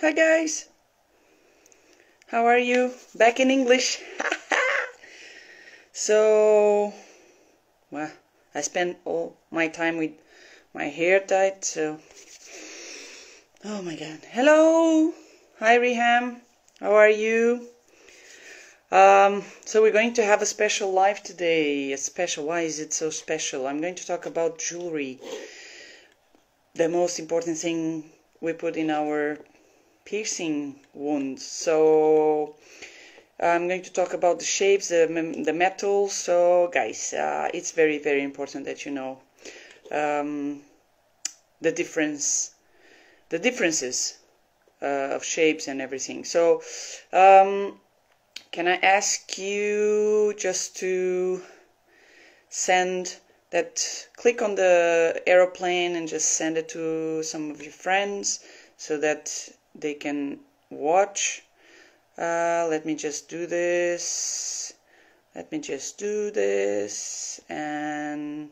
Hi guys, how are you? Back in English. So, well, I spent all my time with my hair tied, so, oh my god. Hello, hi Reham, how are you? So we're going to have a special live today. Why is it so special? I'm going to talk about jewelry, the most important thing we put in our piercing wounds. So I'm going to talk about the shapes, the metals. So guys, it's very, very important that you know the differences of shapes and everything. So can I ask you just to click on the aeroplane and just send it to some of your friends so that they can watch. Let me just do this. And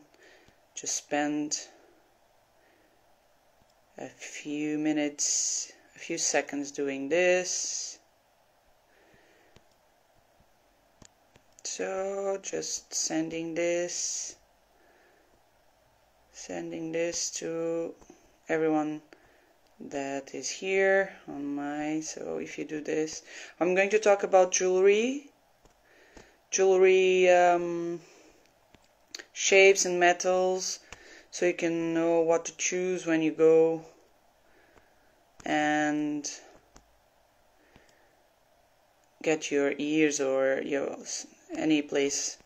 just spend a few minutes, a few seconds doing this. So just sending this to everyone that is here on my. So if you do this, I'm going to talk about jewelry shapes and metals, so you can know what to choose when you go and get your ears or any place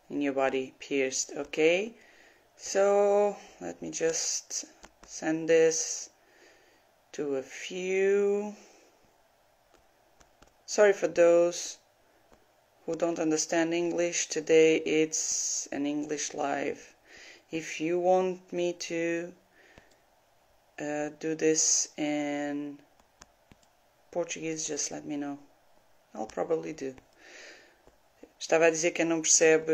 in your body pierced. Okay, so let me just send this to a few. Sorry for those who don't understand English. Today it's an English live. If you want me to do this in Portuguese, just let me know. I'll probably do. Estava a dizer que quem não percebe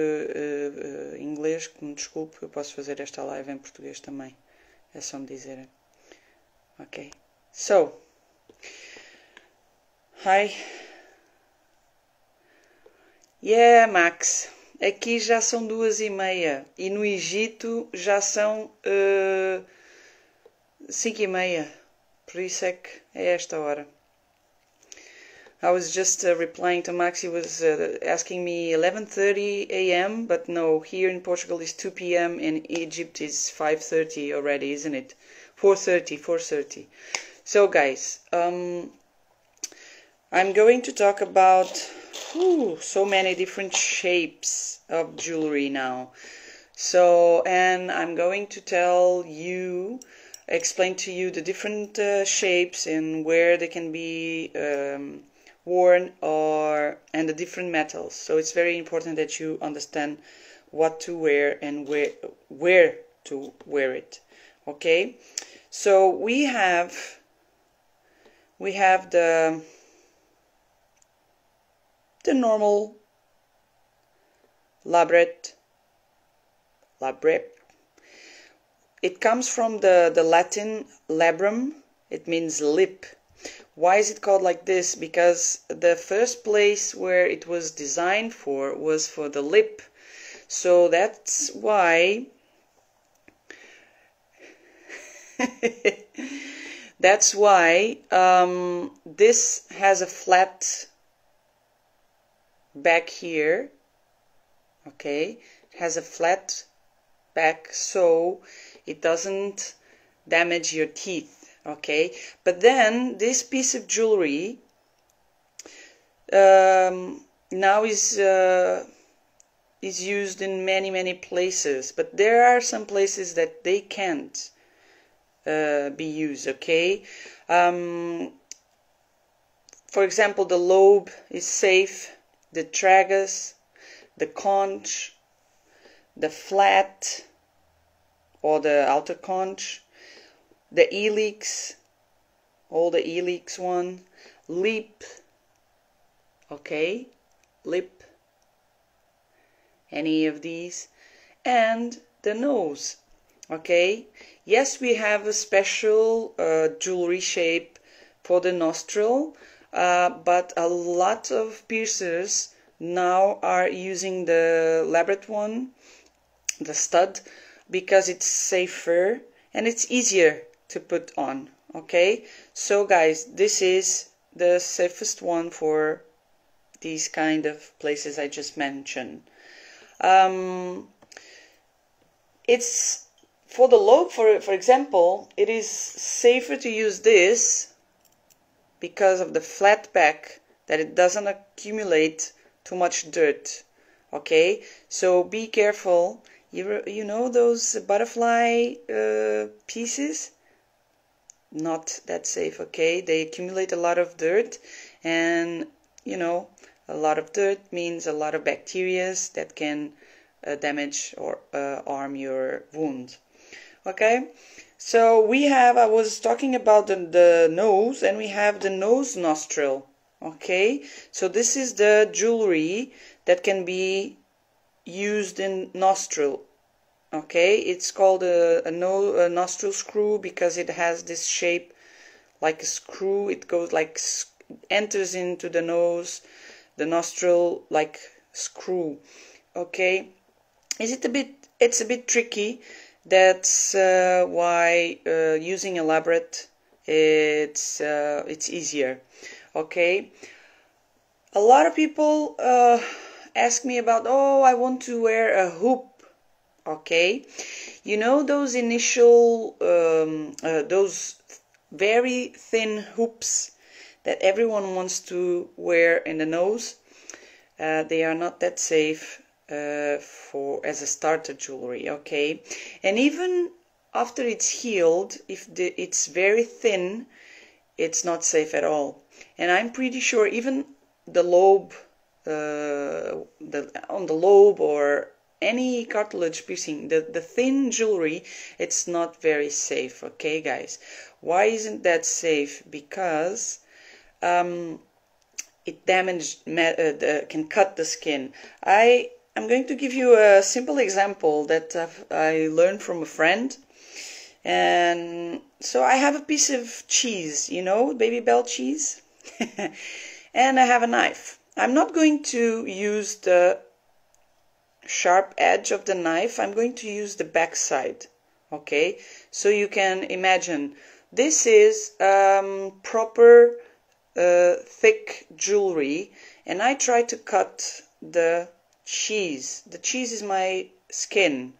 inglês, que me desculpe, eu posso fazer esta live em português também. É só me dizerem. Ok. So, hi. Yeah, Max. Aqui já são 2h30 e no Egito já são 5h30. Por isso é que é esta hora. I was just replying to Max. He was asking me 11:30 a.m. But no, here in Portugal is 2 p.m. In Egypt is 5:30 already, isn't it? 4:30. So guys, I'm going to talk about so many different shapes of jewelry now. So, and I'm going to explain to you the different shapes and where they can be worn and the different metals. So it's very important that you understand what to wear and where to wear it. Okay, so we have the normal labret. It comes from the Latin labrum. It means lip. Why is it called like this? Because the first place where it was designed was for the lip. So that's why this has a flat back here. Okay, it has a flat back so it doesn't damage your teeth. Okay, but then this piece of jewelry now is used in many places, but there are some places that they can't be used. Okay, for example, the lobe is safe, the tragus, the conch, the flat or the outer conch, the helix, all the helix one, lip, okay, lip, any of these, and the nose. Okay, yes, we have a special jewelry shape for the nostril, but a lot of piercers now are using the elaborate one, the stud, because it's safer and it's easier to put on. Okay, so guys, this is the safest one for these kind of places I just mentioned. It's for the lobe, for example, it is safer to use this because of the flat back, that it doesn't accumulate too much dirt. Okay, so be careful. You know those butterfly pieces? Not that safe. Okay, they accumulate a lot of dirt, and you know, a lot of dirt means a lot of bacteria that can damage or harm your wound. Okay, so we have, I was talking about the nose, and we have the nose nostril. Okay, so this is the jewelry that can be used in nostril. Okay, it's called a nostril screw because it has this shape like a screw. It goes like, enters into the nose, the nostril, like screw. Okay, it's a bit tricky. That's why using elaborate, it's easier. Okay, a lot of people ask me about, oh, I want to wear a hoop. Okay, you know those initial those very thin hoops that everyone wants to wear in the nose? They are not that safe as a starter jewelry. Okay, and even after it's healed, if it's very thin, it's not safe at all. And I'm pretty sure even the lobe, on the lobe or any cartilage piercing, the thin jewelry, it's not very safe. Okay, guys, why isn't that safe? Because it can cut the skin. I'm going to give you a simple example that I learned from a friend. And so I have a piece of cheese, you know, Barbell cheese, and I have a knife. I'm not going to use the sharp edge of the knife. I'm going to use the back side. Okay, so you can imagine this is proper thick jewelry, and I try to cut the cheese. The cheese is my skin.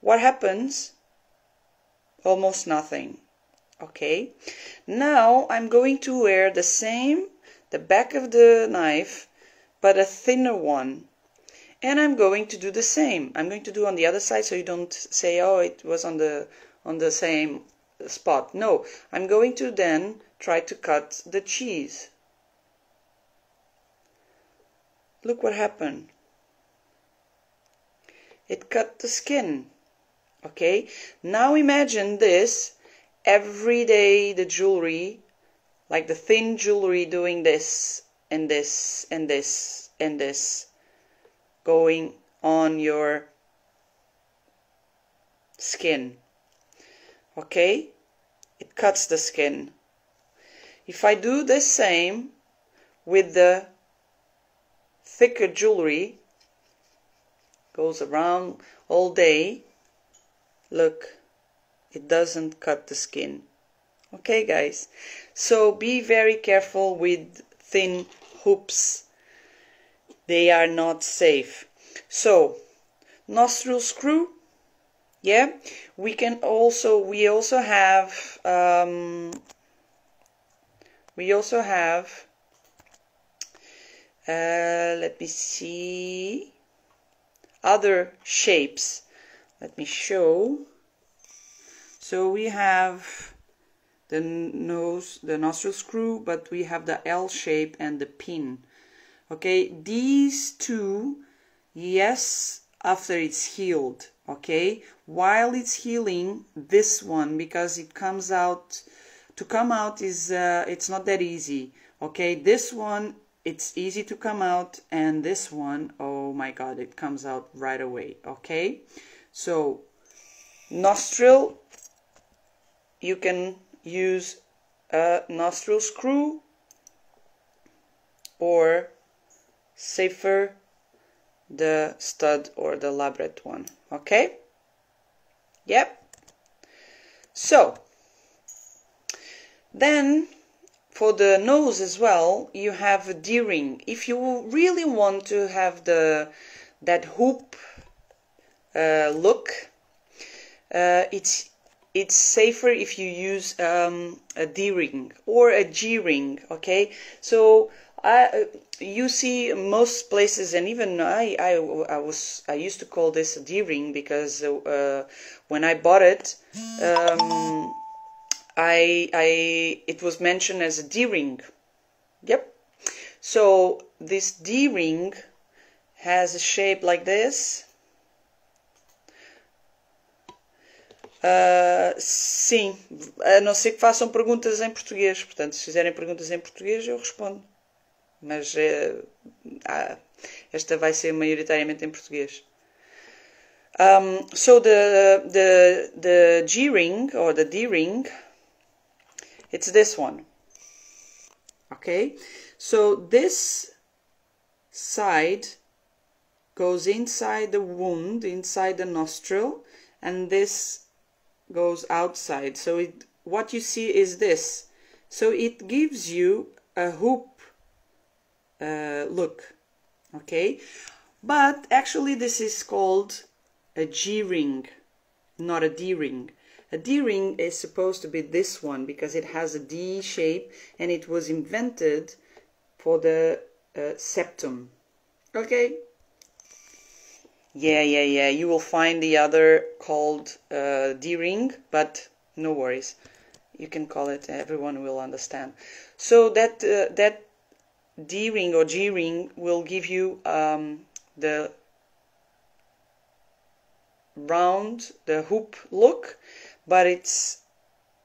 What happens? Almost nothing. Okay, now I'm going to wear the back of the knife, but a thinner one. And I'm going to do the same. I'm going to do on the other side, so you don't say, oh, it was on the same spot. No, I'm going to then try to cut the cheese. Look what happened. It cut the skin. Okay, now imagine this every day, the jewelry, like the thin jewelry, doing this and this and this and this, going on your skin. Okay, it cuts the skin. If I do the same with the thicker jewelry, goes around all day, look, it doesn't cut the skin. Okay, guys, so be very careful with thin hoops. They are not safe. So, nostril screw, yeah, we also have let me see, other shapes. Let me show. So we have the nostril screw, but we have the L shape and the pin. Okay, these two, yes, after it's healed. Okay, while it's healing, this one, because it comes out, to come out is it's not that easy. Okay, this one, it's easy to come out, and this one, oh my god, it comes out right away. Okay, so nostril, you can use a nostril screw, or safer, the stud or the labret one. Okay? Yep. So then for the nose as well, you have a D-ring. If you really want to have that hoop look, it's safer if you use a D-ring or a G-ring. Okay, so you see most places, and even I used to call this a D-ring because when I bought it, it was mentioned as a D-ring. Yep. So this D-ring has a shape like this. Sim, a não ser que façam perguntas em português. Portanto, se fizerem perguntas em português, eu respondo. Mas esta vai ser maioritariamente em português. So the G-ring or the D-ring, it's this one. Okay, so this side goes inside the wound, inside the nostril, and this goes outside. So what you see is this. So it gives you a hoop look. Okay, but actually this is called a G-ring, not a D-ring. A D-ring is supposed to be this one because it has a D shape and it was invented for the septum. Okay? Yeah, you will find the other called D-ring, but no worries. You can call it, everyone will understand. So that D-ring or G-ring will give you the round, the hoop look, but it's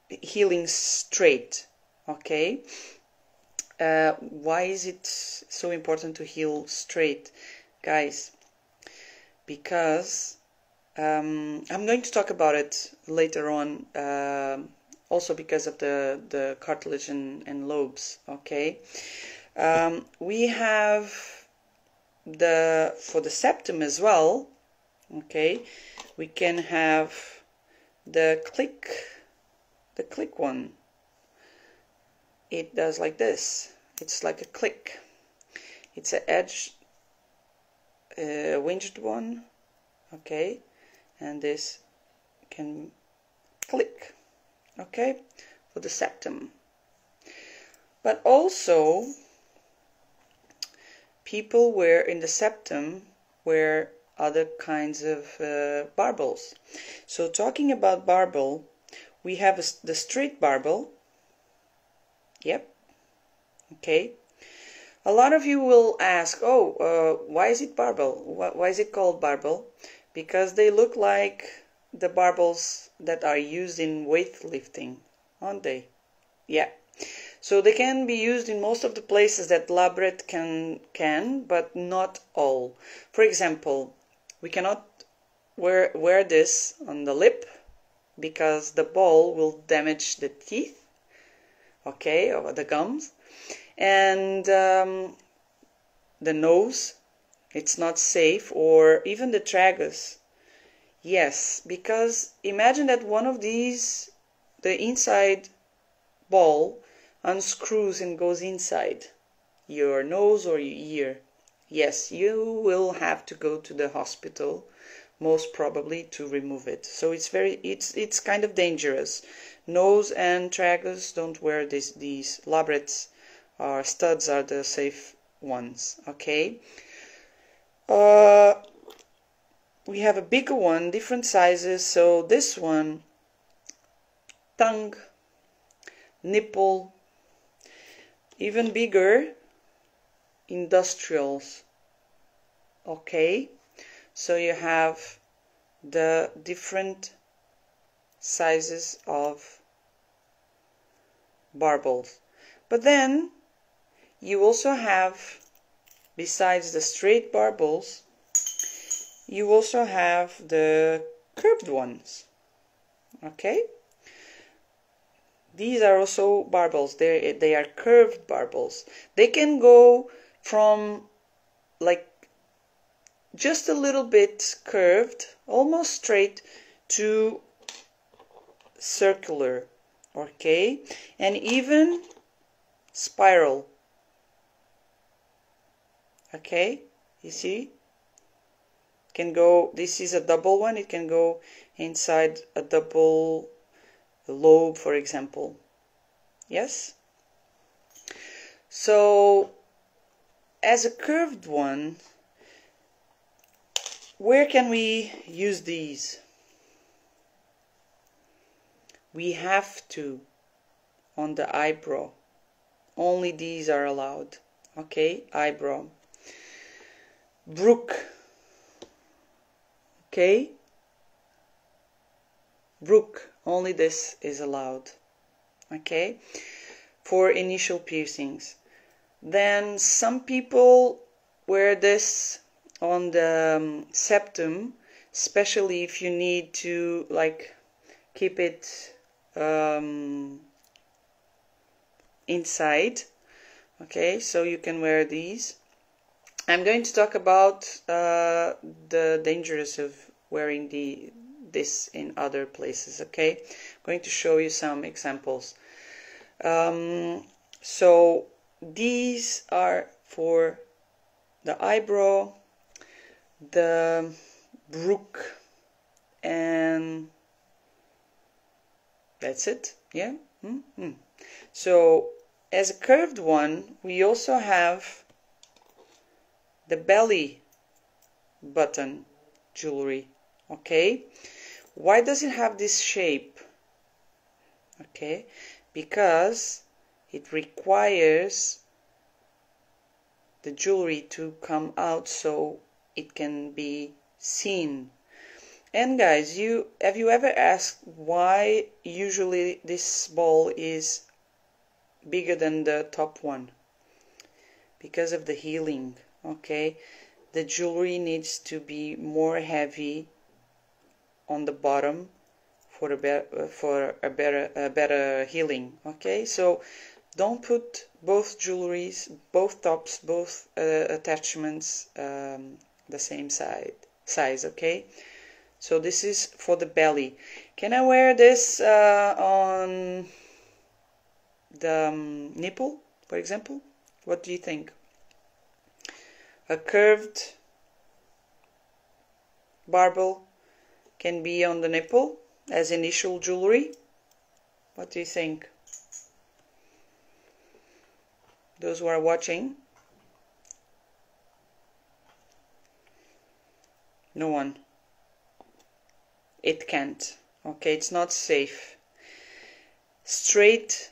healing straight. Okay, why is it so important to heal straight, guys? Because I'm going to talk about it later on, also because of the cartilage and lobes. Okay, we have for the septum as well. Okay, we can have the click one. It does like this. It's like a click. It's an edge winged one. Okay, and this can click. Okay, for the septum. But also people wear in the septum wear other kinds of barbells. So talking about barbell, we have the straight barbell. Yep. Okay. A lot of you will ask, why is it barbell? Why is it called barbell? Because they look like the barbells that are used in weightlifting, aren't they? Yeah. So they can be used in most of the places that labret can, but not all. For example, we cannot wear this on the lip because the ball will damage the teeth, okay, or the gums, and the nose, it's not safe, or even the tragus. Yes, because imagine that one of these, the inside ball, unscrews and goes inside your nose or your ear. Yes, you will have to go to the hospital, most probably, to remove it. So it's kind of dangerous. Nose and tragus don't wear these labrets or studs are the safe ones. Okay. We have a bigger one, different sizes. So this one, tongue, nipple, even bigger, industrials. Okay, so you have the different sizes of barbells, but then you also have, besides the straight barbells, you also have the curved ones. Okay, these are also barbells. They are curved barbells. They can go from like just a little bit curved, almost straight, to circular, okay, and even spiral. Okay, you see, can go, this is a double one, it can go inside a double lobe, for example. Yes, so as a curved one, where can we use these? We have to on the eyebrow. Only these are allowed. Okay, eyebrow. Brook. Okay, brook. Only this is allowed. Okay, for initial piercings. Then some people wear this on the septum, especially if you need to like keep it inside. Okay, so you can wear these. I'm going to talk about the dangers of wearing this in other places. Okay, I'm going to show you some examples. So these are for the eyebrow, the brook, and that's it. Yeah. So as a curved one, we also have the belly button jewelry. Okay, why does it have this shape? Okay, because it requires the jewelry to come out so it can be seen. And guys, have you ever asked why usually this ball is bigger than the top one? Because of the healing. Okay, the jewelry needs to be more heavy on the bottom for a better healing. Okay, so don't put both jewelries, both tops, both attachments the same size. Okay, so this is for the belly. Can I wear this on the nipple, for example? What do you think? A curved barbell can be on the nipple as initial jewelry. What do you think? Those who are watching? No one. It can't. Okay, it's not safe. Straight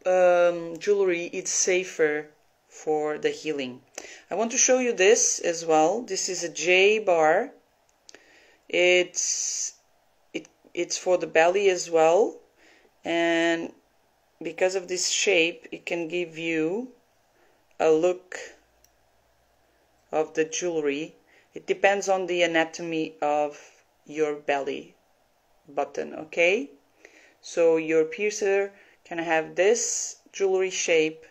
jewelry is safer for the healing. I want to show you this as well. This is a J bar. It's for the belly as well, and because of this shape, it can give you a look of the jewelry. It depends on the anatomy of your belly button. Okay, so your piercer can have this jewelry shape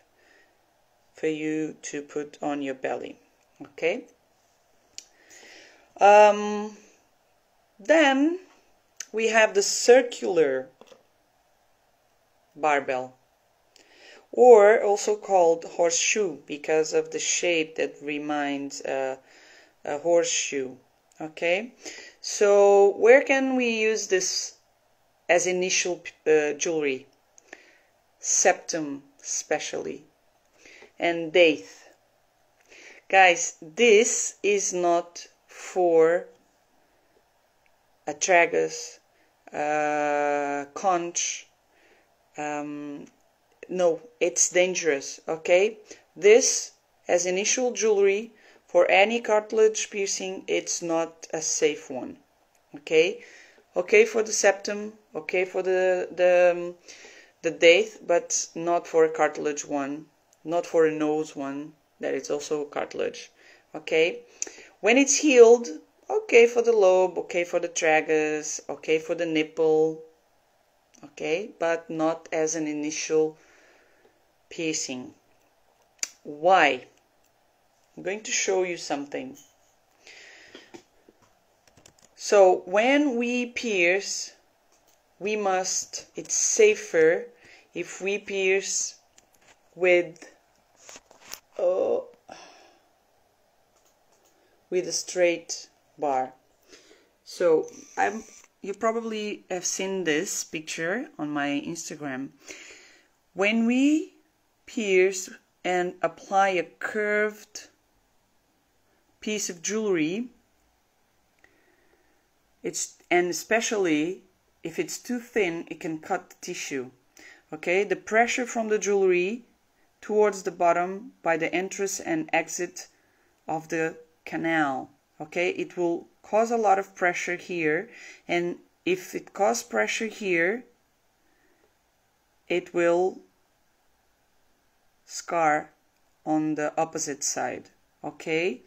for you to put on your belly. Okay, then we have the circular barbell, or also called horseshoe because of the shape that reminds a horseshoe. Okay, so where can we use this as initial jewelry? Septum especially, and date. Guys, this is not for a tragus, conch. No, it's dangerous. Okay, this as initial jewelry for any cartilage piercing, it's not a safe one. Okay, okay for the septum, okay for the date, but not for a cartilage one, not for a nose one that is also cartilage. Okay, when it's healed, okay for the lobe, okay for the tragus, okay for the nipple. okay, but not as an initial piercing. Why? I'm going to show you something. So when we pierce, it's safer if we pierce with a straight bar. So you probably have seen this picture on my Instagram. When we pierce and apply a curved piece of jewelry, and especially if it's too thin, it can cut the tissue. Okay, the pressure from the jewelry towards the bottom by the entrance and exit of the canal. Okay, it will cause a lot of pressure here, and if it causes pressure here, it will scar on the opposite side. Okay,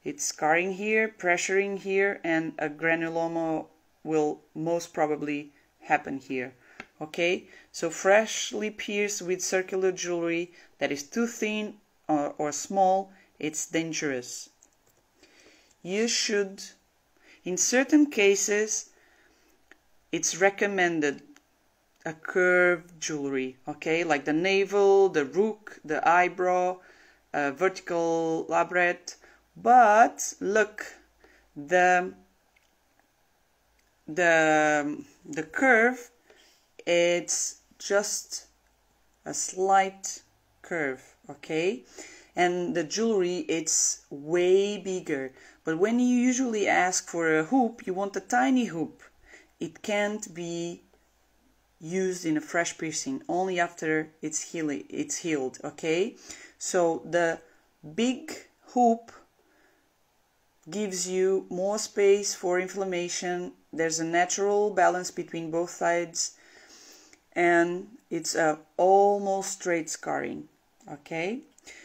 it's scarring here, pressuring here, and a granuloma will most probably happen here. Okay, so freshly pierced with circular jewelry that is too thin or small, it's dangerous. You should, in certain cases, it's recommended a curved jewelry, okay, like the navel, the rook, the eyebrow, vertical labret. But look, the curve, it's just a slight curve, okay, and the jewelry, it's way bigger. But when you usually ask for a hoop, you want a tiny hoop. It can't be used in a fresh piercing, only after it's healed, okay. So the big hoop gives you more space for inflammation. There's a natural balance between both sides, and it's a almost straight scarring, okay.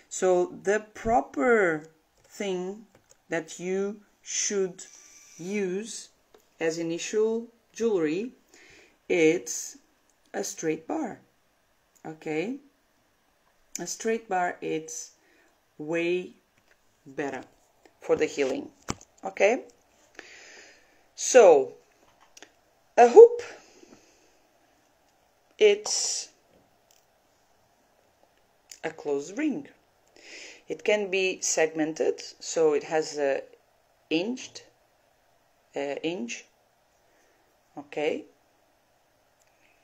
So the proper thing that you should use as initial jewelry, it's a straight bar, okay. A straight bar, it's way better for the healing, okay. So a hoop, it's a closed ring. It can be segmented, so it has a hinge, okay,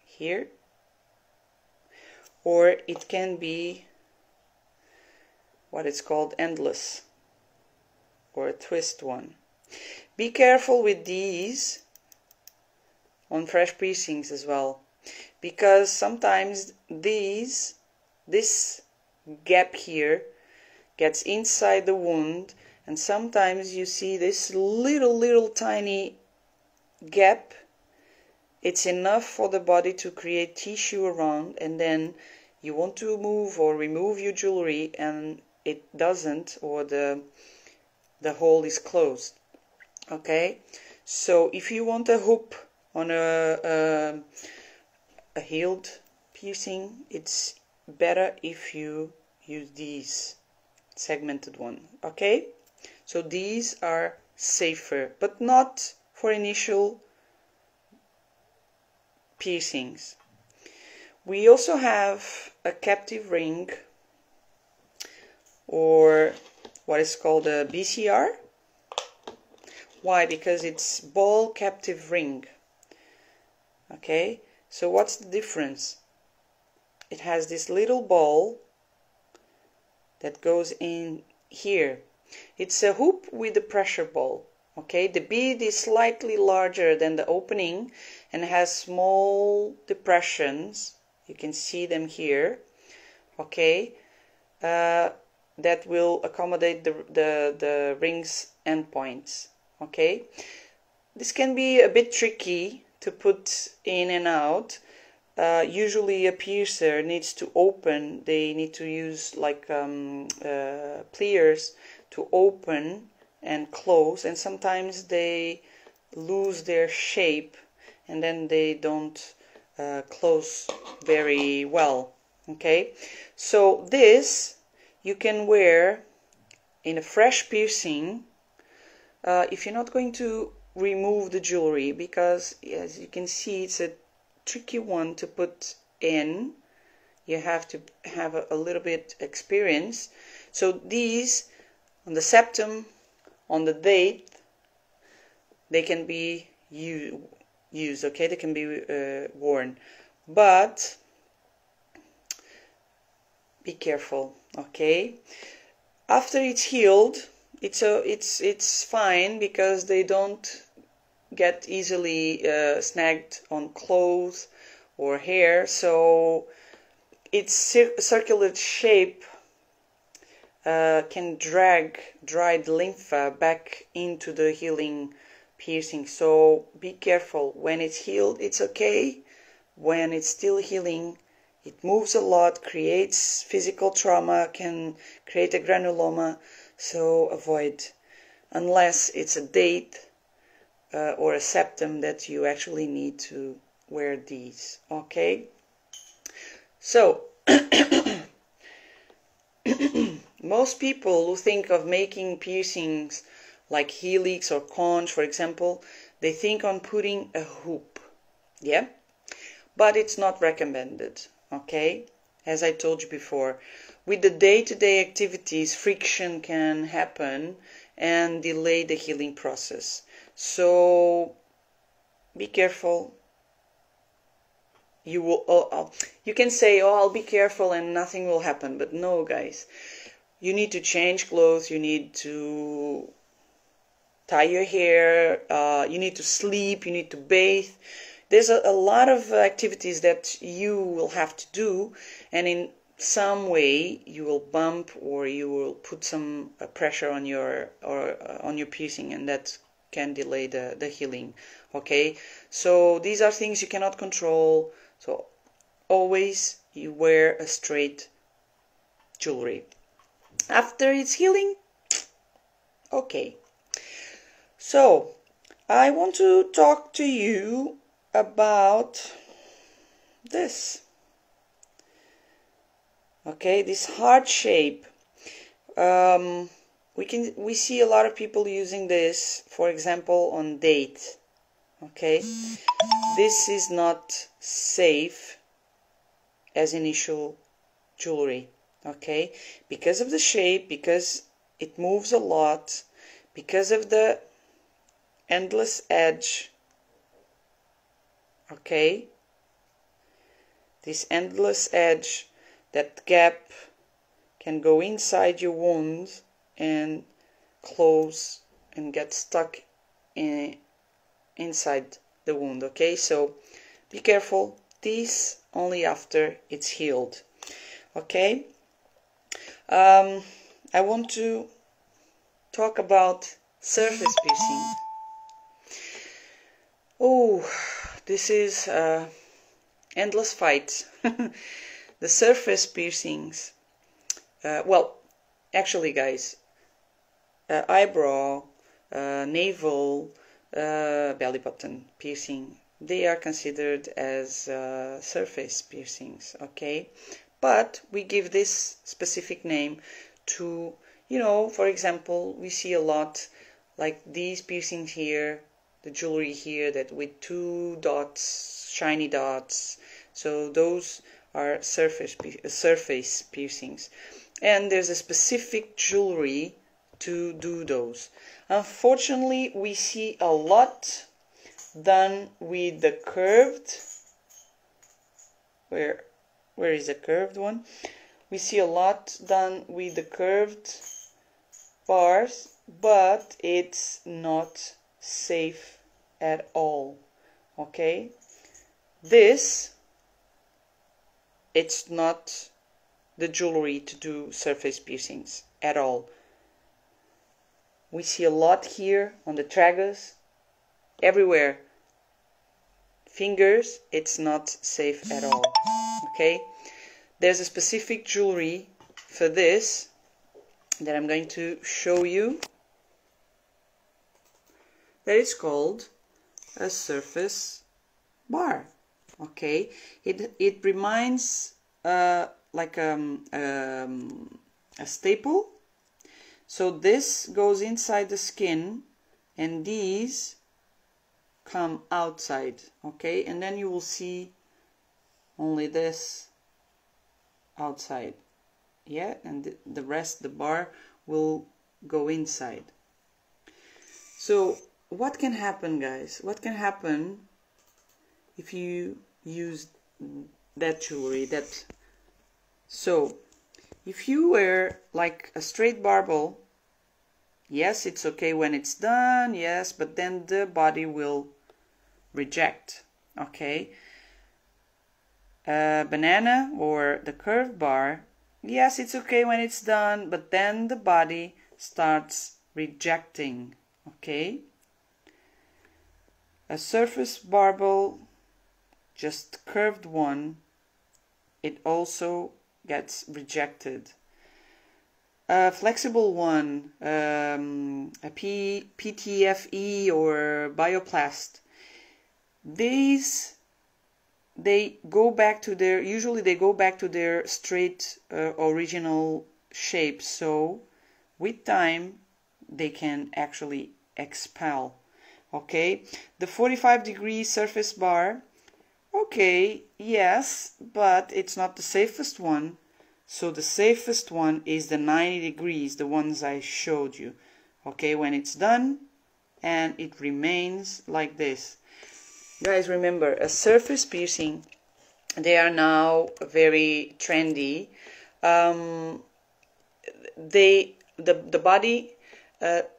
here, or it can be what it's called endless, or a twist one. Be careful with these on fresh piercings as well, because sometimes this gap here gets inside the wound, and sometimes you see this little tiny gap. It's enough for the body to create tissue around, and then you want to move or remove your jewelry and it doesn't, or the hole is closed, okay. So if you want a hoop on a healed piercing, it's better if you use these segmented one, okay. So these are safer, but not for initial piercings. We also have a captive ring, or what is called a BCR. Why? Because it's ball captive ring, okay. So what's the difference? It has this little ball that goes in here. It's a hoop with a pressure ball, okay. The bead is slightly larger than the opening and has small depressions. You can see them here, okay. That will accommodate the ring's endpoints, okay. This can be a bit tricky to put in and out. Usually a piercer needs to open, they need to use like pliers to open and close, and sometimes they lose their shape and then they don't close very well. Okay, so this you can wear in a fresh piercing if you're not going to remove the jewelry, because as you can see it's a tricky one to put in. You have to have a little bit experience. So these on the septum, on the date, they can be used, okay, they can be worn, but be careful, okay. After it's healed, it's fine, because they don't get easily snagged on clothes or hair, so its circular shape can drag dried lymph back into the healing piercing. So be careful. When it's healed, it's okay. When it's still healing, it moves a lot, creates physical trauma, can create a granuloma, so avoid, unless it's a date or a septum that you actually need to wear these, okay. So most people who think of making piercings like helix or conch, for example, they think on putting a hoop, yeah, but it's not recommended, okay. As I told you before, with the day-to-day activities, friction can happen and delay the healing process, so be careful. You will, you can say, oh, I'll be careful and nothing will happen, but no, guys, you need to change clothes, you need to tie your hair, you need to sleep, you need to bathe. There's a lot of activities that you will have to do, and in some way you will bump or you will put some pressure on your piercing, and that can delay the healing, okay. So these are things you cannot control, so always you wear a straight jewelry. After it's healing, okay. So I want to talk to you about this, okay, this heart shape. We see a lot of people using this, for example, on date, okay. This is not safe as initial jewelry, okay, because of the shape, because it moves a lot, because of the endless edge, okay, this endless edge, that gap can go inside your wound and close and get stuck inside the wound, okay. So be careful, this only after it's healed, okay. I want to talk about surface piercing. Oh, this is endless fight. The surface piercings, well, actually, guys, eyebrow, navel, belly button piercing, they are considered as surface piercings, okay. But we give this specific name to, you know, for example, we see a lot like these piercings here, the jewelry here, that with 2 dots, shiny dots, so those are surface piercings, and there's a specific jewelry to do those. Unfortunately, we see a lot done with the curved, where is the curved one? We see a lot done with the curved bars, but it's not safe at all, okay. This, it's not the jewelry to do surface piercings at all. We see a lot here on the tragus, everywhere. Fingers, it's not safe at all, okay. There's a specific jewelry for this that I'm going to show you, that is called a surface bar, Okay, it reminds like a staple. So this goes inside the skin and these come outside, okay, and then you will see only this outside, yeah, and the rest, the bar, will go inside. So what can happen, guys? What can happen if you use that jewelry? So if you wear like a straight barbell, yes, it's okay when it's done, yes, but then the body will reject, okay. Banana or the curved bar, yes, it's okay when it's done, but then the body starts rejecting, okay. A surface barbell, just curved one, it also gets rejected. A flexible one, a PTFE or Bioplast, these, they go back to their, usually they go back to their straight original shape, so with time they can actually expel, okay. The 45-degree surface bar, okay, yes, but it's not the safest one. So the safest one is the 90 degrees, the ones I showed you, okay, when it's done and it remains like this. Guys, remember, a surface piercing, they are now very trendy. The body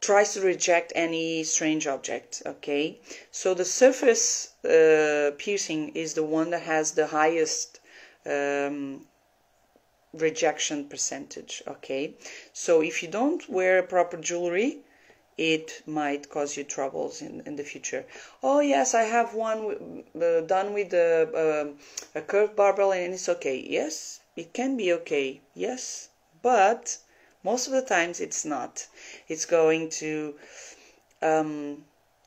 tries to reject any strange object, okay. So the surface piercing is the one that has the highest rejection percentage, okay. So if you don't wear proper jewelry, it might cause you troubles in the future. Oh yes, I have one done with a curved barbell and it's okay. Yes, it can be okay, yes, but most of the times it's not. It's going to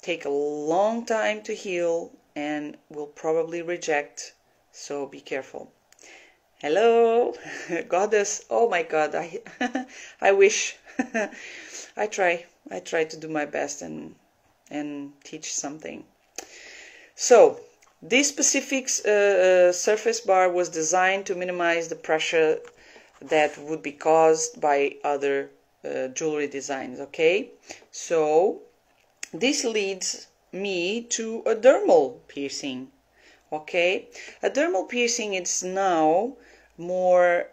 take a long time to heal and will probably reject, so be careful. Hello, goddess. Oh my god, I wish. I try to do my best and teach something. So this specific surface bar was designed to minimize the pressure that would be caused by other jewelry designs, okay. So this leads me to a dermal piercing, okay. A dermal piercing is now more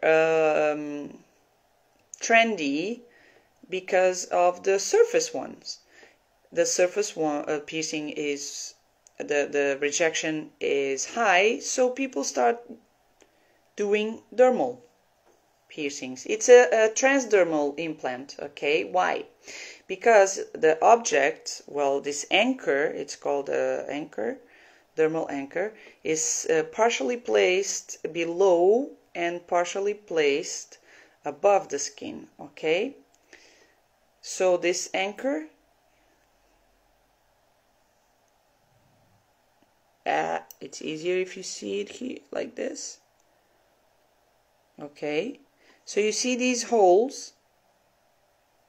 trendy because of the surface ones. The surface one piercing is the rejection is high, so people start doing dermal piercings. It's a transdermal implant, okay. Why? Because the object, well, this anchor, it's called a anchor, dermal anchor, is partially placed below and partially placed above the skin, okay. So this anchor, it's easier if you see it here like this, okay. So you see these holes,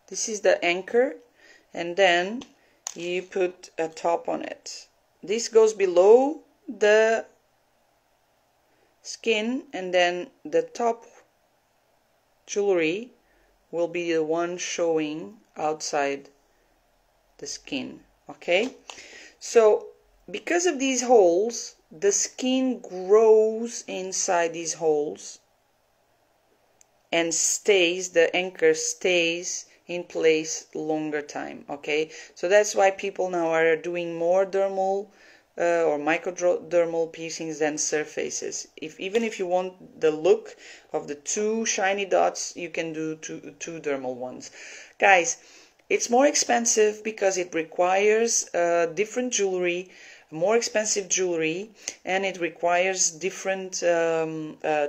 this is the anchor, and then you put a top on it. This goes below the skin, and then the top jewelry will be the one showing outside the skin, okay. So because of these holes, the skin grows inside these holes and stays, the anchor stays in place longer time, okay. So that's why people now are doing more dermal or microdermal piercings than surfaces. Even if you want the look of the two shiny dots, you can do two dermal ones. Guys, it's more expensive because it requires different jewelry, more expensive jewelry, and it requires different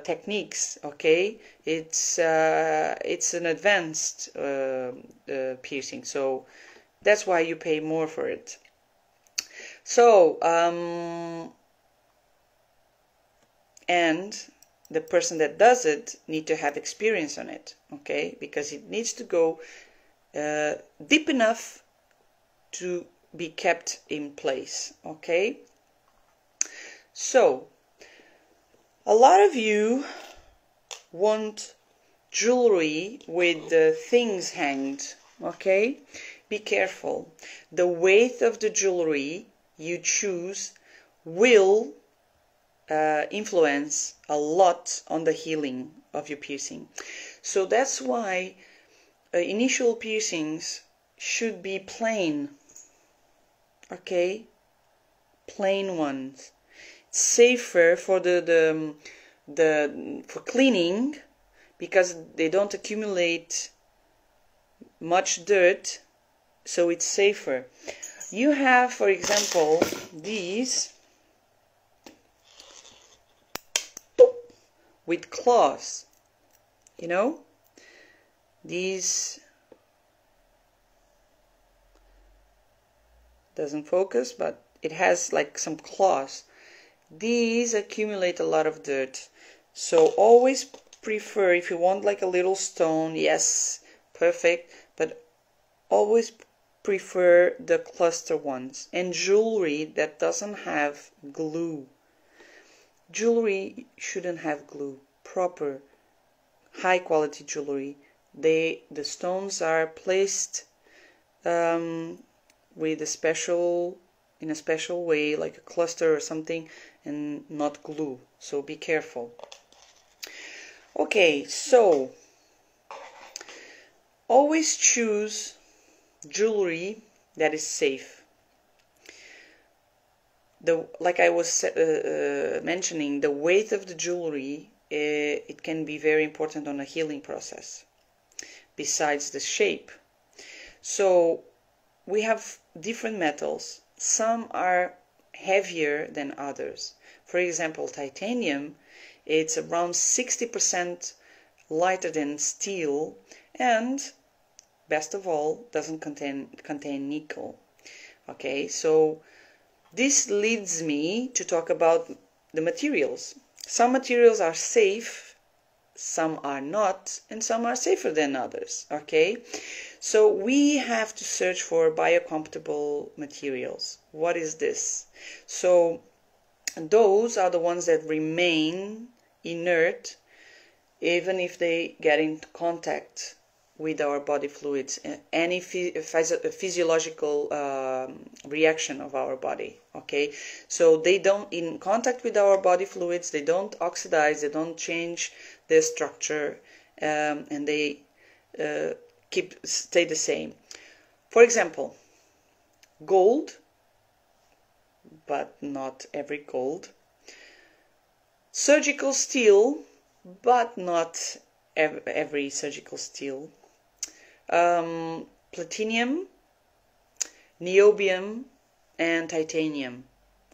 techniques, okay. It's an advanced piercing, so that's why you pay more for it. So and the person that does it need to have experience on it, okay, because it needs to go deep enough to be kept in place, okay. So a lot of you want jewelry with the things hanged, okay. Be careful. The weight of the jewelry you choose will influence a lot on the healing of your piercing. So that's why initial piercings should be plain, okay, plain ones. It's safer for for cleaning because they don't accumulate much dirt, so it's safer. You have, for example, these with claws, you know, these doesn't focus, but it has like some claws. These accumulate a lot of dirt, so always prefer, if you want like a little stone, yes, perfect, but always prefer the cluster ones. And jewelry that doesn't have glue. Jewelry shouldn't have glue. Proper, high quality jewelry, the stones are placed with a special, in a special way, like a cluster or something, and not glue. So be careful. Okay, so always choose jewelry that is safe. Like I was mentioning, the weight of the jewelry, it can be very important on a healing process, besides the shape. So we have different metals. Some are heavier than others. For example, titanium, it's around 60% lighter than steel, and best of all, doesn't contain nickel. Okay, so this leads me to talk about the materials. Some materials are safe, some are not, and some are safer than others. Okay, so we have to search for biocompatible materials. What is this? So those are the ones that remain inert even if they get into contact with our body fluids, any physiological reaction of our body. Okay, so they don't, in contact with our body fluids, they don't oxidize, they don't change their structure, and they stay the same. For example, gold, but not every gold. Surgical steel, but not every surgical steel. Platinum, niobium, and titanium.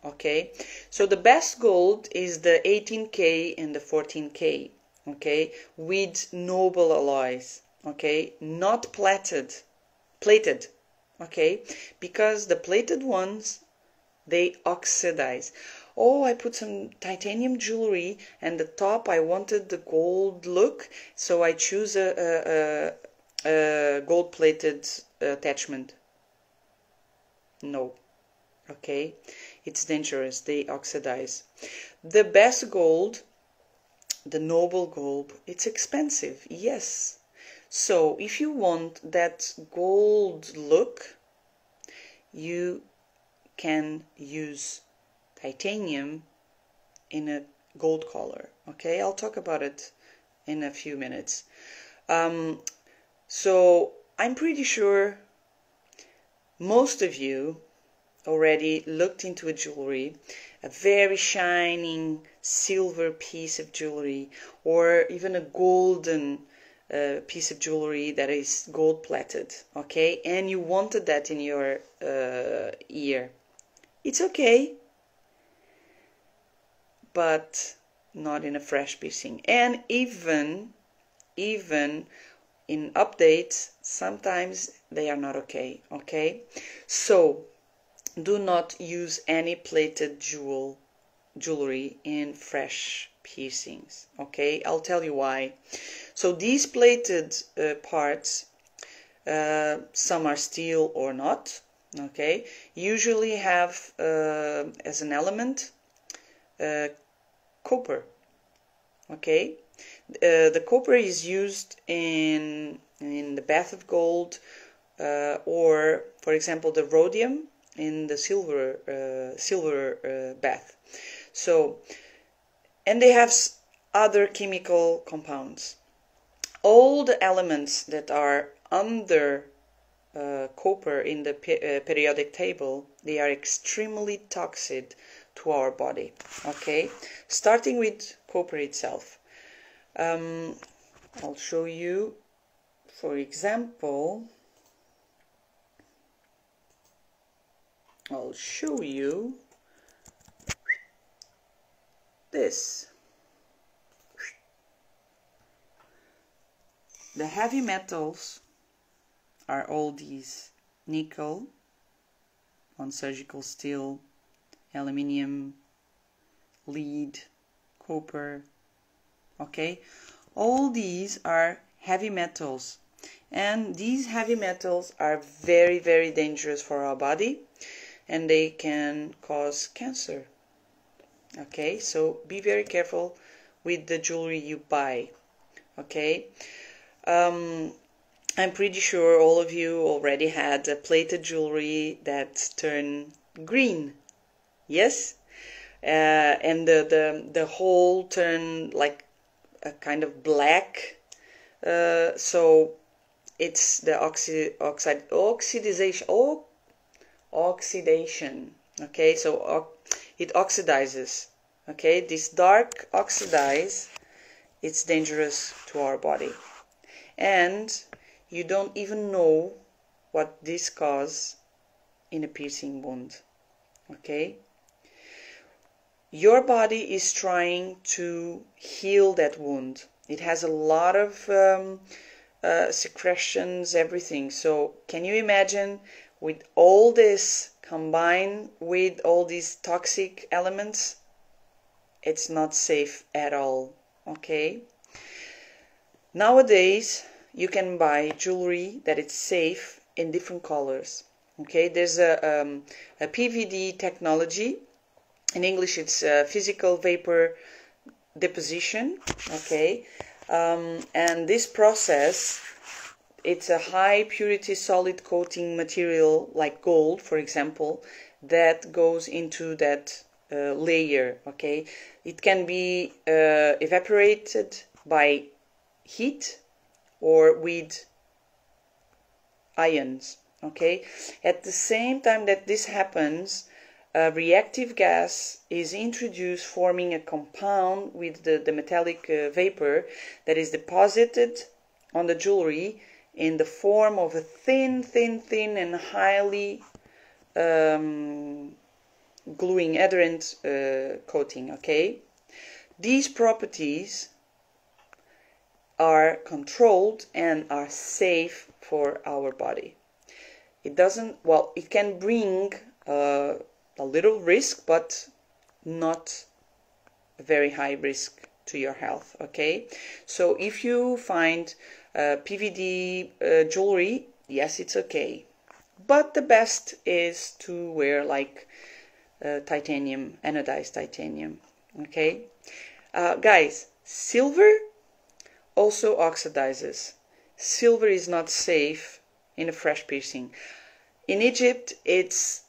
Okay, so the best gold is the 18K and the 14K. Okay, with noble alloys. Okay, not plated. Okay, because the plated ones, they oxidize. Oh, I put some titanium jewelry and the top I wanted the gold look, so I choose a gold plated attachment. No. Okay, it's dangerous, they oxidize. The best gold, the noble gold, it's expensive, yes. So if you want that gold look, you can use titanium in a gold color. Okay, I'll talk about it in a few minutes. So I'm pretty sure most of you already looked into a jewelry, a very shining silver piece of jewelry, or even a golden piece of jewelry that is gold plated. Okay, and you wanted that in your ear. It's okay, but not in a fresh piercing. And even in updates, sometimes they are not okay. Okay, so do not use any plated jewelry in fresh piercings. Okay, I'll tell you why. So these plated parts, some are steel or not, okay, usually have as an element copper. Okay, the copper is used in the bath of gold, or for example the rhodium in the silver bath. So, and they have other chemical compounds. All the elements that are under copper in the periodic table, they are extremely toxic to our body. Okay, starting with copper itself. I'll show you, for example, I'll show you this. The heavy metals are all these: nickel, non-surgical steel, aluminium, lead, copper. Okay, all these are heavy metals, and these heavy metals are very, very dangerous for our body, and they can cause cancer. Okay, so be very careful with the jewelry you buy. Okay, I'm pretty sure all of you already had a plated jewelry that turned green. Yes, and the whole turned like a kind of black. So it's the oxidation. Okay, so it oxidizes. Okay, this dark oxidize, it's dangerous to our body, and you don't even know what this causes in a piercing wound. Okay, your body is trying to heal that wound. It has a lot of secretions, everything. So can you imagine, with all this combined with all these toxic elements, it's not safe at all. Okay, nowadays you can buy jewelry that is safe in different colors. Okay, there's a PVD technology. In English it's physical vapor deposition. Okay, and this process, it's a high purity solid coating material like gold, for example, that goes into that layer. Okay, it can be evaporated by heat or with ions. Okay, at the same time that this happens, a reactive gas is introduced, forming a compound with the metallic vapor that is deposited on the jewelry in the form of a thin and highly gluing adherent coating. Okay, these properties are controlled and are safe for our body. It doesn't, well, it can bring a little risk, but not a very high risk to your health. Okay, so if you find PVD jewelry, yes, it's okay, but the best is to wear like titanium, anodized titanium. Okay, guys, silver also oxidizes. Silver is not safe in a fresh piercing. In Egypt, it's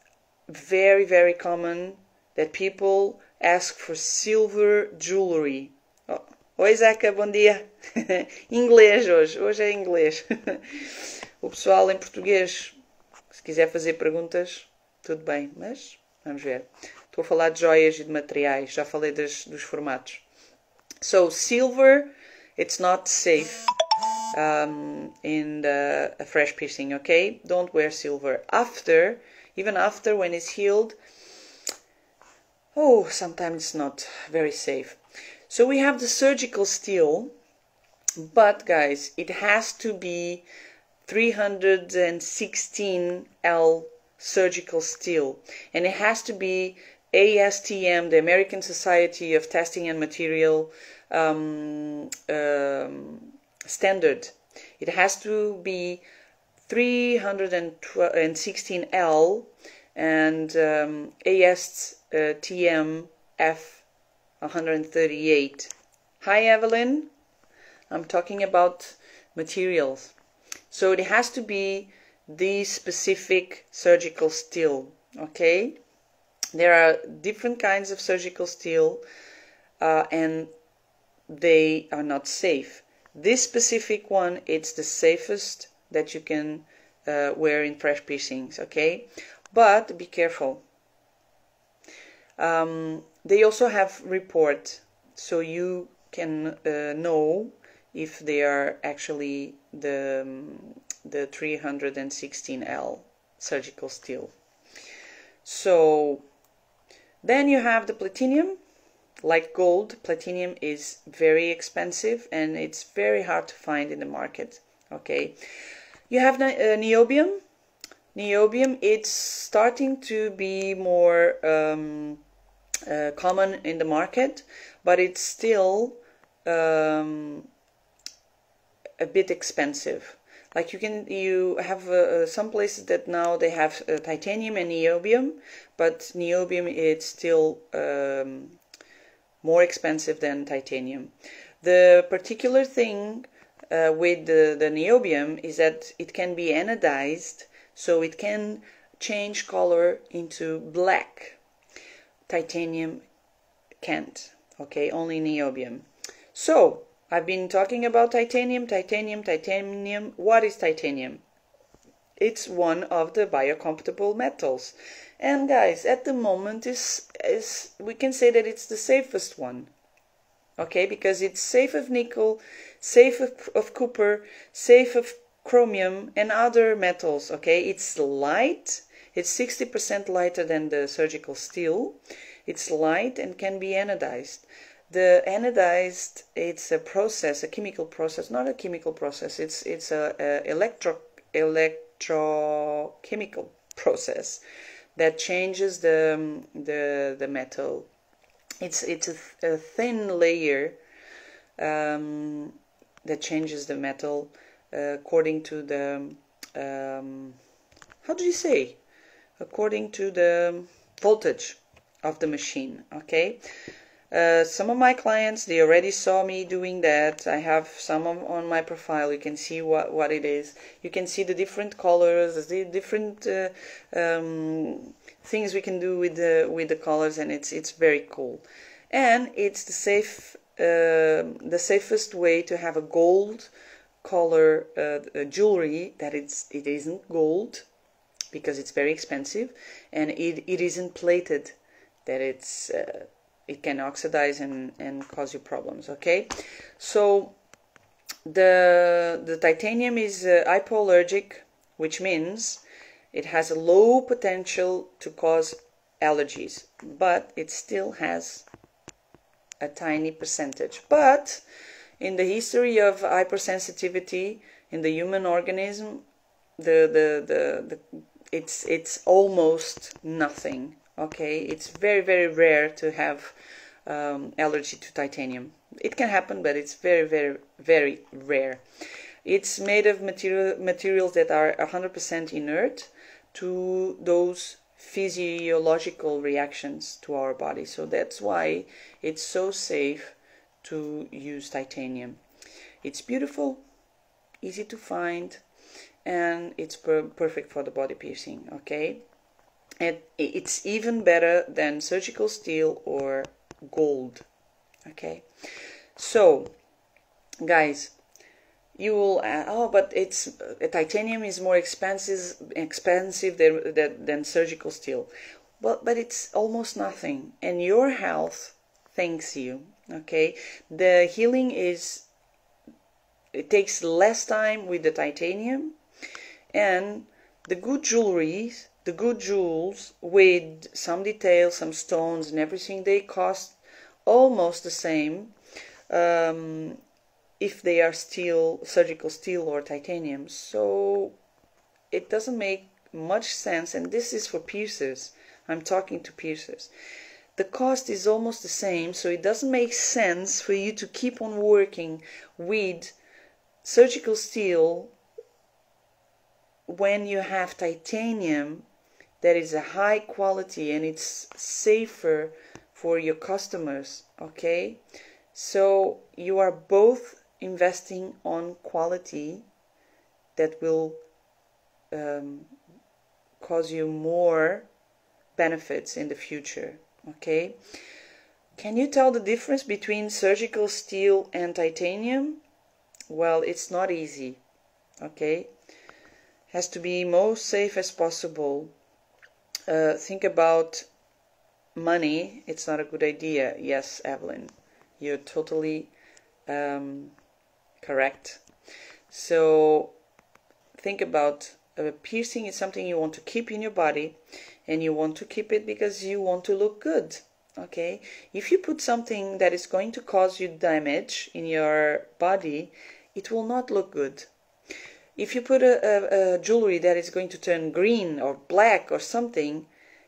very, very common that people ask for silver jewelry. Oh, oi Zeca, bom dia. Inglês hoje é inglês. O pessoal em português, se quiser fazer perguntas, tudo bem, mas vamos ver. Estou a falar de joias e de materiais, já falei dos formatos. So silver, it's not safe in a fresh piercing. Okay, don't wear silver. Even after, when it's healed, oh, sometimes it's not very safe. So we have the surgical steel, but guys, it has to be 316L surgical steel, and it has to be ASTM, the American Society of Testing and Material standard. It has to be 316L and ASTM F138. Hi Evelyn, I'm talking about materials. So it has to be the specific surgical steel, okay? There are different kinds of surgical steel and they are not safe. This specific one, it's the safest that you can wear in fresh piercings, okay? But be careful. They also have report, so you can know if they are actually the 316L surgical steel. So then you have the platinum. Like gold, platinum is very expensive and it's very hard to find in the market. Okay, you have niobium. Niobium, it's starting to be more common in the market, but it's still a bit expensive. Like you have some places that now they have titanium and niobium, but niobium it's still more expensive than titanium. The particular thing with the niobium is that it can be anodized, so it can change color into black. Titanium can't, okay, only niobium. So I've been talking about titanium. What is titanium? It's one of the biocompatible metals. And guys, at the moment we can say that it's the safest one. Okay, because it's safe of nickel, safe of copper, safe of chromium and other metals. Okay, it's light. It's 60% lighter than the surgical steel. It's light and can be anodized. The anodized, it's a process, a chemical process, not a chemical process. It's a electrochemical process that changes the metal. It's a thin layer that changes the metal according to the how do you say? According to the voltage of the machine. Okay. Some of my clients, they already saw me doing that. I have some on my profile. You can see what it is. You can see the different colors, the different things we can do with the colors, and it's very cool. And it's the safest way to have a gold color jewelry that it isn't gold, because it's very expensive, and it isn't plated, that it can oxidize and cause you problems. Okay, so the titanium is hypoallergic, which means it has a low potential to cause allergies, but it still has a tiny percentage. But in the history of hypersensitivity in the human organism, it's almost nothing. Okay, it's very, very rare to have allergy to titanium. It can happen, but it's very, very, very rare. It's made of materials that are 100% inert to those physiological reactions to our body. So that's why it's so safe to use titanium. It's beautiful, easy to find, and it's perfect for the body piercing. Okay. And it's even better than surgical steel or gold. Okay, so guys, you will but it's titanium is more expensive than surgical steel. But it's almost nothing, and your health thanks you. Okay, the healing it takes less time with the titanium, and the good jewelries. The good jewels with some details, some stones and everything, they cost almost the same if they are steel, surgical steel or titanium. So it doesn't make much sense, and this is for piercers. I'm talking to piercers. The cost is almost the same, so it doesn't make sense for you to keep on working with surgical steel when you have titanium that is a high quality and it's safer for your customers, okay? So you are both investing on quality that will cause you more benefits in the future, okay? Can you tell the difference between surgical steel and titanium? Well, it's not easy, okay? Has to be most safe as possible. Think about money. It's not a good idea. Yes, Evelyn, you're totally correct. So think about piercing is something you want to keep in your body, and you want to keep it because you want to look good, okay? If you put something that is going to cause you damage in your body, it will not look good. If you put a jewelry that is going to turn green or black or something,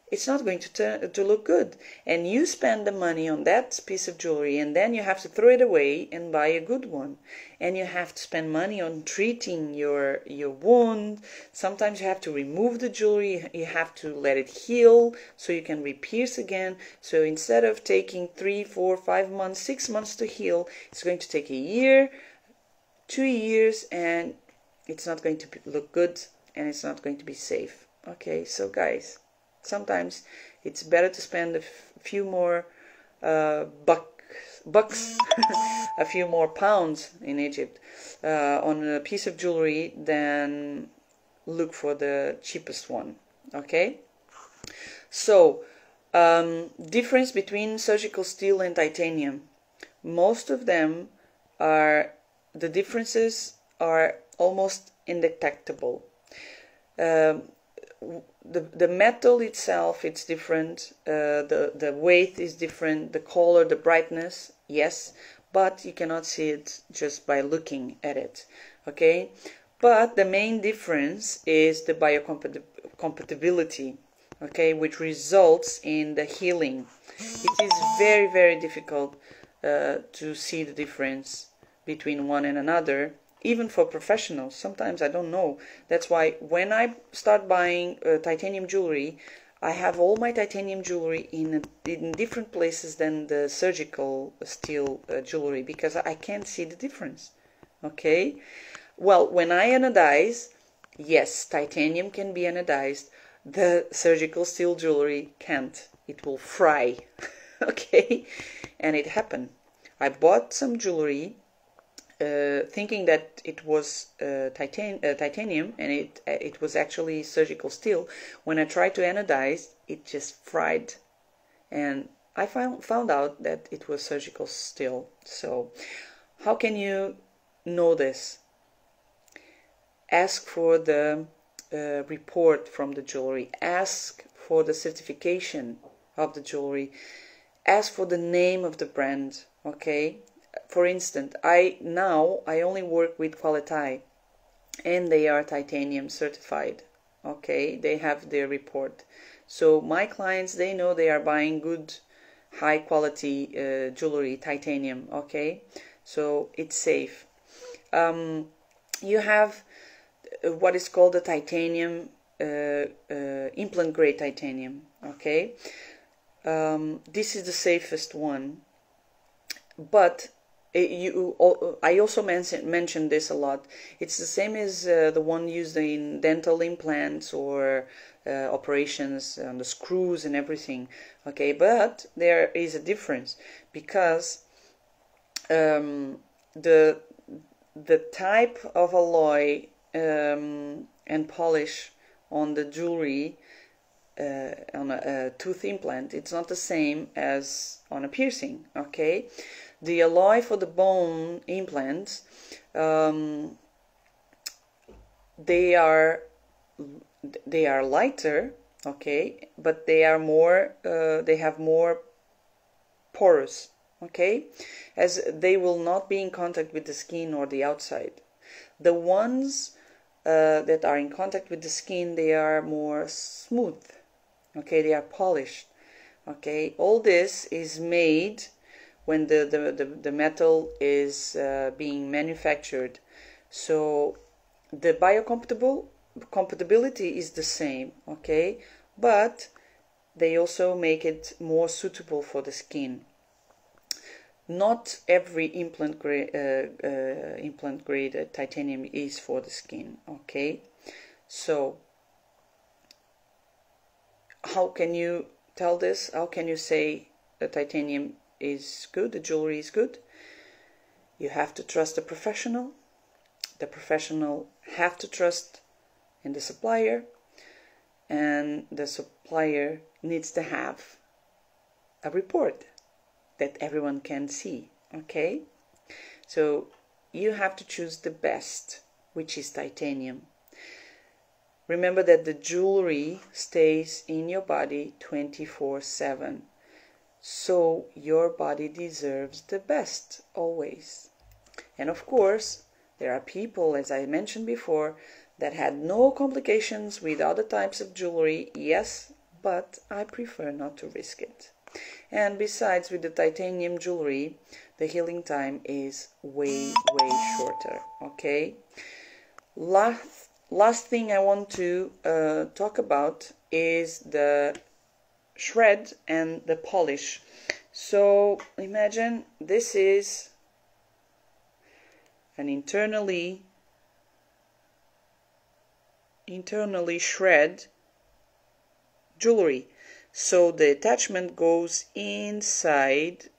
it's not going to look good. And you spend the money on that piece of jewelry, and then you have to throw it away and buy a good one. And you have to spend money on treating your wound. Sometimes you have to remove the jewelry. You have to let it heal so you can re-pierce again. So instead of taking 3, 4, 5 months, 6 months to heal, it's going to take a year, 2 years, and it's not going to look good, and it's not going to be safe. Okay, so guys, sometimes it's better to spend a few more bucks, a few more pounds in Egypt on a piece of jewelry than look for the cheapest one. Okay, so difference between surgical steel and titanium. Most of them are, the differences are almost indetectable. The metal itself, it's different, the weight is different, the color, the brightness, yes, but you cannot see it just by looking at it, okay? But the main difference is the biocompatibility, okay, which results in the healing. It is very, very difficult to see the difference between one and another, even for professionals. Sometimes I don't know. That's why when I start buying titanium jewelry, I have all my titanium jewelry in different places than the surgical steel jewelry, because I can't see the difference. Okay? Well, when I anodize, yes, titanium can be anodized. The surgical steel jewelry can't. It will fry. Okay? And it happened. I bought some jewelry thinking that it was titanium, and it was actually surgical steel. When I tried to anodize, it just fried, and I found out that it was surgical steel. So how can you know this? Ask for the report from the jewelry. Ask for the certification of the jewelry. Ask for the name of the brand, okay? For instance, I only work with Quality, and they are titanium certified, okay? They have their report. So my clients, they know they are buying good, high quality jewelry, titanium, okay? So it's safe. You have what is called the titanium, implant grade titanium, okay? This is the safest one, but I also mentioned this a lot. It's the same as the one used in dental implants or operations on the screws and everything. Okay, but there is a difference, because the type of alloy and polish on the jewelry, on a tooth implant, it's not the same as on a piercing, okay? The alloy for the bone implants, they are lighter, okay, but they are more, they have more porous, okay, as they will not be in contact with the skin or the outside. The ones that are in contact with the skin, they are more smooth, Okay, they are polished. Okay, all this is made when the metal is being manufactured. So the biocompatibility is the same, okay, but they also make it more suitable for the skin. Not every implant grade titanium is for the skin, okay. So how can you tell this? How can you say the titanium is good, the jewelry is good? You have to trust the professional. The professional have to trust in the supplier, and the supplier needs to have a report that everyone can see, okay? So you have to choose the best, which is titanium. Remember that the jewelry stays in your body 24/7. So your body deserves the best always. And of course, there are people, as I mentioned before, that had no complications with other types of jewelry, yes, but I prefer not to risk it. And besides, with the titanium jewelry, the healing time is way shorter, okay? Last thing I want to talk about is the shred and the polish. So imagine this is an internally shred jewelry. So the attachment goes inside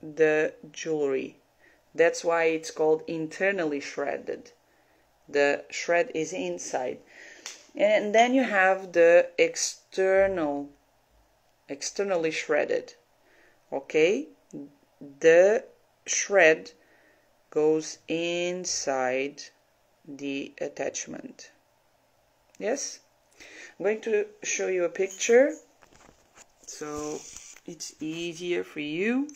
the jewelry. That's why it's called internally shredded. The shred is inside. And then you have the externally shredded. Okay? The shred goes inside the attachment. Yes? I'm going to show you a picture so it's easier for you.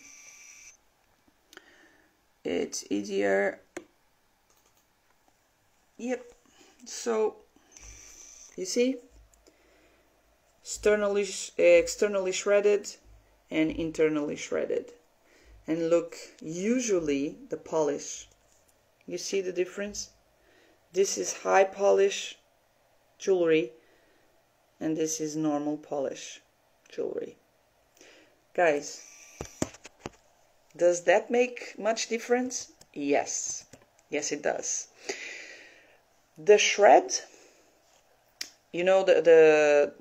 It's easier. Yep. So you see, externally shredded and internally shredded. And look, usually the polish, you see the difference? This is high polish jewelry and this is normal polish jewelry. Guys, does that make much difference? Yes. Yes, it does. The shred, you know, the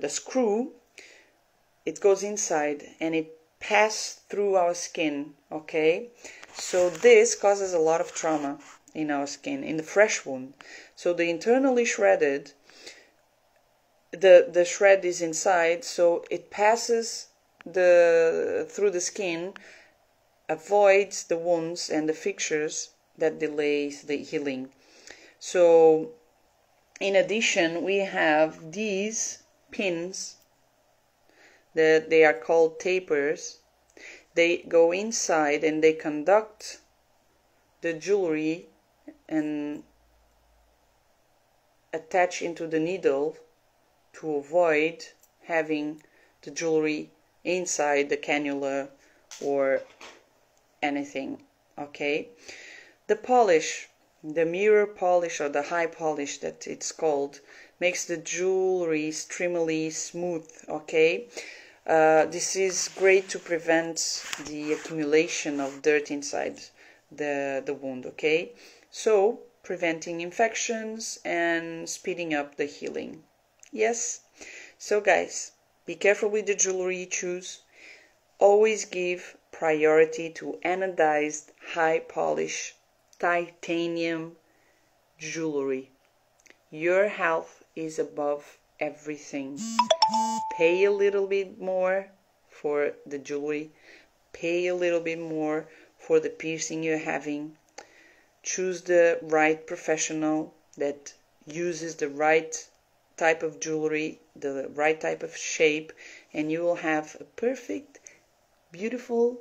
screw, it goes inside and it passes through our skin, okay? So this causes a lot of trauma in our skin, in the fresh wound. So the internally shredded, the shred is inside, so it passes through the skin, avoids the wounds and the fixtures that delays the healing. So in addition, we have these pins that they are called tapers. They go inside and they conduct the jewelry and attach into the needle to avoid having the jewelry inside the cannula or anything, okay? The polish, the mirror polish or the high polish that it's called, makes the jewelry extremely smooth, okay? This is great to prevent the accumulation of dirt inside the wound, okay? So, preventing infections and speeding up the healing. Yes? So guys, be careful with the jewelry you choose. Always give priority to anodized, high polish, titanium jewelry. Your health is above everything. Pay a little bit more for the jewelry. Pay a little bit more for the piercing you're having. Choose the right professional that uses the right type of jewelry, the right type of shape, and you will have a perfect, beautiful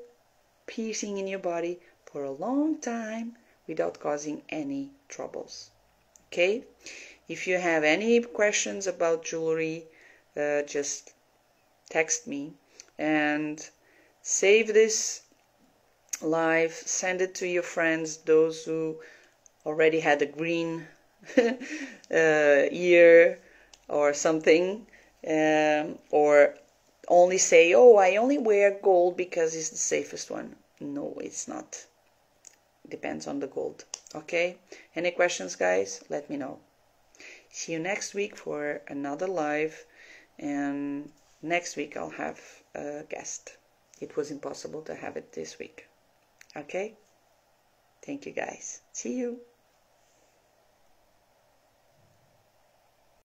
piercing in your body for a long time without causing any troubles. Okay? If you have any questions about jewelry, just text me and save this live, send it to your friends, those who already had a green ear or something, or only say, oh, I only wear gold because it's the safest one. No, it's not. Depends on the gold. Okay? Any questions, guys? Let me know. See you next week for another live, and next week I'll have a guest. It was impossible to have it this week. Okay? Thank you, guys. See you.